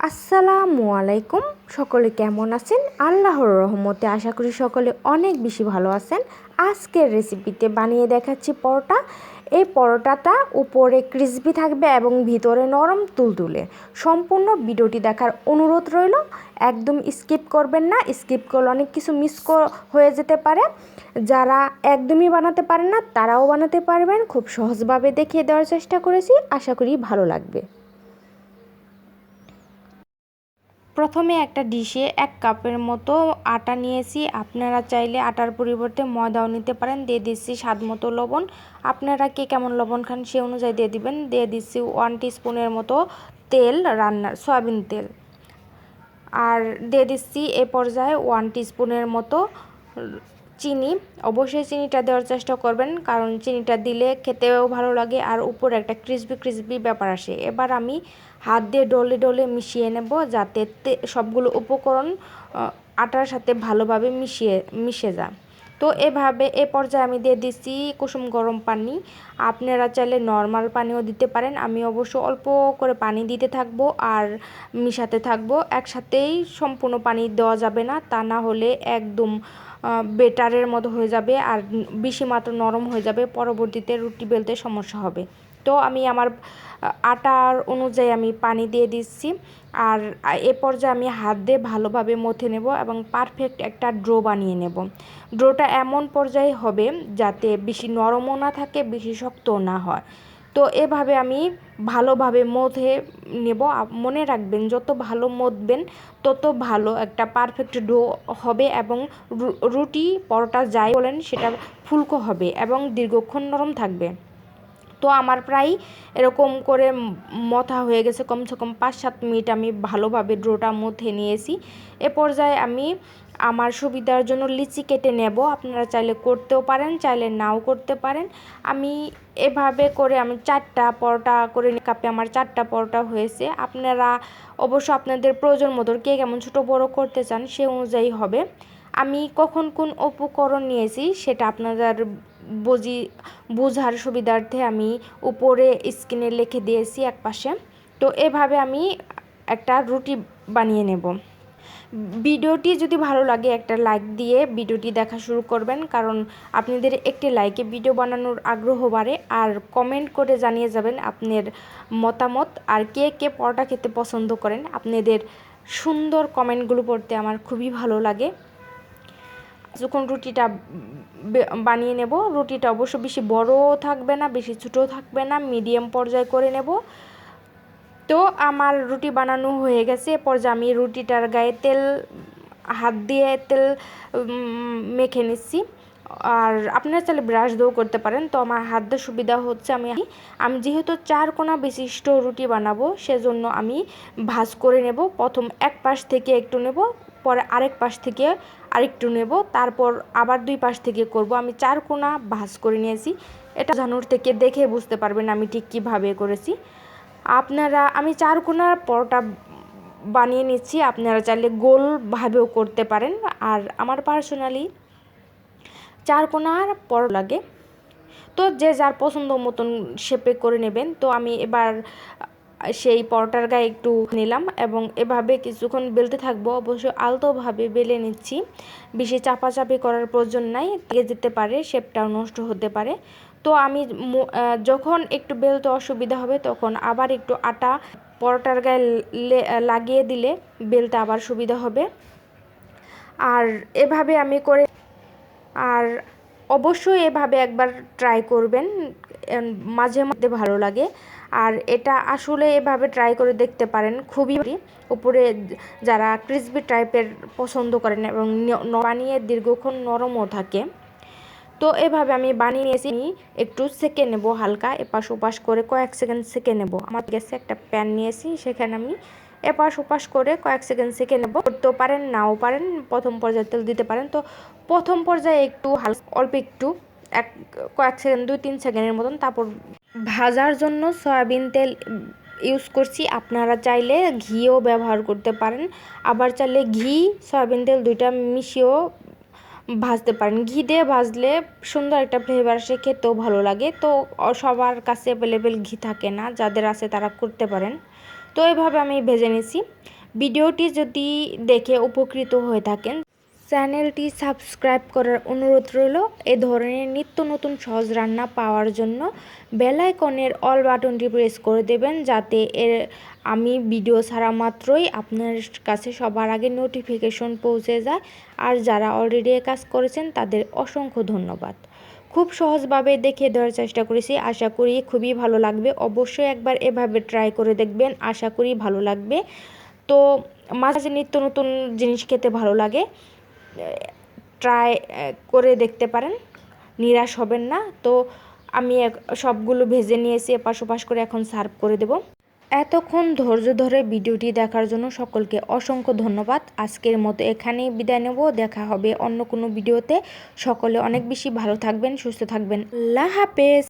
আসসালামু আলাইকুম। সকলে কেমন আছেন? আল্লাহর রহমতে আশা করি সকলে অনেক বেশি ভালো আছেন। আজকের রেসিপিতে বানিয়ে দেখাচ্ছি পরোটা। এই পরোটাটা উপরে ক্রিসপি থাকবে এবং ভিতরে নরম তুলতুলে। সম্পূর্ণ ভিডিওটি দেখার অনুরোধ রইল। একদম স্কিপ করবেন না, স্কিপ করলে অনেক কিছু মিস হয়ে যেতে পারে। যারা একদমই বানাতে পারেন না তারাও বানাতে পারবেন। খুব সহজভাবে দেখিয়ে দেওয়ার চেষ্টা করেছি, আশা করি ভালো লাগবে। প্রথমে একটা ডিশে 1 কাপের মতো আটা নিয়েছি। আপনারা চাইলে আটার পরিবর্তে ময়দাও নিতে পারেন। দিয়ে দিচ্ছি স্বাদ মতো লবণ। আপনারা কে কেমন লবণ খান সে অনুযায়ী দিয়ে দিবেন। দিয়ে দিচ্ছি 1 টিস্পুনের মতো তেল, রান্নার সয়াবিন তেল। আর দিয়ে দিচ্ছি এ পর্যায়ে 1 টিস্পুনের মতো চিনি। অবশ্যই চিনিটা দেওয়ার চেষ্টা করবেন, কারণ চিনিটা দিলে খেতেও ভালো লাগে আর উপরে একটা ক্রিসপি ব্যাপার আসে। এবার আমি হাত দিয়ে ডলে ডলে মিশিয়ে নেব, যাতে সবগুলো উপকরণ আটার সাথে ভালোভাবে মিশে যায়। তো এভাবে এ পর্যায়ে আমি দিয়ে দিচ্ছি কুসুম গরম পানি। আপনারা চাইলে নর্মাল পানিও দিতে পারেন। আমি অবশ্য অল্প করে পানি দিতে থাকবো আর মিশাতে থাকবো। একসাথেই সম্পূর্ণ পানি দেওয়া যাবে না, তা না হলে একদম বেটারের মতো হয়ে যাবে আর বেশি মাত্র নরম হয়ে যাবে। পরবর্তীতে রুটি বেলতে সমস্যা হবে। তো আমি আমার আটার অনুযায়ী আমি পানি দিয়ে দিচ্ছি। আর এ পর্যায়ে আমি হাত দিয়ে ভালোভাবে মথে নেব এবং পারফেক্ট একটা ডো বানিয়ে নেব। ডোটা এমন পর্যায়ে হবে যাতে বেশি নরমও না থাকে, বেশি শক্তও না হয়। তো এভাবে আমি ভালোভাবে মথে নেব। মনে রাখবেন, যত ভালো মথবেন তত ভালো একটা পারফেক্ট ডো হবে এবং রুটি পরোটা যাই বলেন সেটা ফুলকো হবে এবং দীর্ঘক্ষণ নরম থাকবে। তো আমার প্রায় এরকম করে মথা হয়ে গেছে। কমসে কম 5-7 মিনিট আমি ভালোভাবে ডোটা মথে নিয়েছি। এ পর্যায়ে আমি আমার সুবিধার জন্য লিচি কেটে নেব। আপনারা চাইলে করতেও পারেন, চাইলে নাও করতে পারেন। আমি এভাবে করে আমি 4টা পরোটা করে কাপে আমার 4টা পরোটা হয়েছে। আপনারা অবশ্য আপনাদের প্রয়োজন মতো কে কেমন ছোটো বড়ো করতে চান সে অনুযায়ী হবে। আমি কখন কোন উপকরণ নিয়েছি সেটা আপনাদের বোঝার সুবিধার্থে আমি উপরে স্ক্রিনে লিখে দিয়েছি একপাশে। তো এভাবে আমি একটা রুটি বানিয়ে নেব। ভিডিওটি যদি ভালো লাগে একটা লাইক দিয়ে ভিডিওটি দেখা শুরু করবেন, কারণ আপনাদের একটি লাইকে ভিডিও বানানোর আগ্রহ বাড়ে। আর কমেন্ট করে জানিয়ে যাবেন আপনার মতামত আর কে কে পরোটা খেতে পছন্দ করেন। আপনাদের সুন্দর কমেন্টগুলো পড়তে আমার খুবই ভালো লাগে। যখন রুটিটা বানিয়ে নেব, রুটিটা অবশ্য বেশি বড়ও থাকবে না, বেশি ছোটও থাকবে না, মিডিয়াম পর্যায়ে করে নেব। তো আমার রুটি বানানো হয়ে গেছে। এরপর যে আমি রুটিটার গায়ে হাত দিয়ে তেল মেখে নিচ্ছি। আর আপনারা চাইলে ব্রাশ দিয়েও করতে পারেন। তো আমার হাত দিয়ে সুবিধা হচ্ছে আমি যেহেতু 4 কোণা বিশিষ্ট রুটি বানাবো, সেজন্য আমি ভাঁজ করে নেব। প্রথম এক পাশ থেকে একটু নেব, পরে আরেক পাশ থেকে আরেকটু নেব, তারপর আবার 2 পাশ থেকে করব। আমি 4 কোণা ভাঁজ করে নিয়েছি। এটা জানুর থেকে দেখে বুঝতে পারবেন আমি ঠিক কীভাবে করেছি। আমি 4 কোণার পরোটা বানিয়ে নিচ্ছি। আপনারা চাইলে গোলভাবেও করতে পারেন। আর আমার পার্সোনালি 4 কোণার পরোটা লাগে। তো যে যার পছন্দ মতন শেপে করে নেবেন। তো আমি এবার সেই পরোটার গায়ে একটু নিলাম এবং এভাবে কিছুক্ষণ বেলতে থাকবো। অবশ্য আলতোভাবে বেলে নিচ্ছি, বেশি চাপাচাপি করার প্রয়োজন নাই, লেগে যেতে পারে, শেপটাও নষ্ট হতে পারে। তো আমি যখন একটু বেলতে অসুবিধা হবে তখন আবার একটু আটা পরোটার গায়ে লাগিয়ে দিলে বেলতে আবার সুবিধা হবে। আর এভাবে আমি করে আর অবশ্যই এভাবে একবার ট্রাই করবেন, মাঝে মধ্যে ভালো লাগে। আর এটা আসলে এভাবে ট্রাই করে দেখতে পারেন, খুবই উপরে যারা ক্রিসপি টাইপের পছন্দ করেন এবং বানিয়ে দীর্ঘক্ষণ নরমও থাকে। তো এভাবে আমি বানিয়ে নিয়েছি। একটু সেকে নেব হালকা, এপাশ ওপাশ করে কয়েক সেকেন্ড সেকে নেব। আমার গ্যাসে একটা প্যান নিয়েছি, সেখানে আমি এপাশ ওপাশ করে কয়েক সেকেন্ড সেকে নেব। করতেও পারেন, নাও পারেন, প্রথম পর্যায়ে তেল দিতে পারেন। তো প্রথম পর্যায়ে একটু অল্প একটু কয়েক সেকেন্ড 2-3 সেকেন্ডের মতন। তারপর ভাজার জন্য সয়াবিন তেল ইউজ করছি। আপনারা চাইলে ঘিও ব্যবহার করতে পারেন, আবার চাইলে ঘি সয়াবিন তেল দুইটা মিশিয়েও ভাজতে পারেন। ঘি দিয়ে ভাজলে সুন্দর একটা ফ্লেভার আসে, খেতেও ভালো লাগে। তো সবার কাছে অ্যাভেলেবেল ঘি থাকে না, যাদের আছে তারা করতে পারেন। তো তো এভাবে আমি ভেজে নিছি। ভিডিওটি যদি দেখে উপকৃত হয়ে থাকেন, চ্যানেলটি সাবস্ক্রাইব করার অনুরোধ রইল। এ ধরনের নিত্য নতুন সহজ রান্না পাওয়ার জন্য বেল আইকনের অল বাটনটি প্রেস করে দেবেন, যাতে আমি ভিডিও ছাড়া মাত্রই আপনার কাছে সবার আগে নোটিফিকেশন পৌঁছে যায়। আর যারা অলরেডি কাজ করেছেন তাদের অসংখ্য ধন্যবাদ। খুব সহজভাবে দেখিয়ে দেওয়ার চেষ্টা করেছি, আশা করি খুবই ভালো লাগবে। অবশ্যই একবার এভাবে ট্রাই করে দেখবেন, আশা করি ভালো লাগবে। তো মাঝে নিত্য নতুন জিনিস খেতে ভালো লাগে, ট্রাই করে দেখতে পারেন, নিরাশ হবেন না। তো আমি সবগুলো ভেজে নিয়েছি এপাশ ওপাশ করে, এখন সার্ভ করে দেব। এতক্ষণ ধৈর্য ধরে ভিডিওটি দেখার জন্য সকলকে অসংখ্য ধন্যবাদ। আজকের মতো এখানেই বিদায় নেব, দেখা হবে অন্য কোনো ভিডিওতে। সকলে অনেক বেশি ভালো থাকবেন, সুস্থ থাকবেন। আল্লাহ হাফেজ।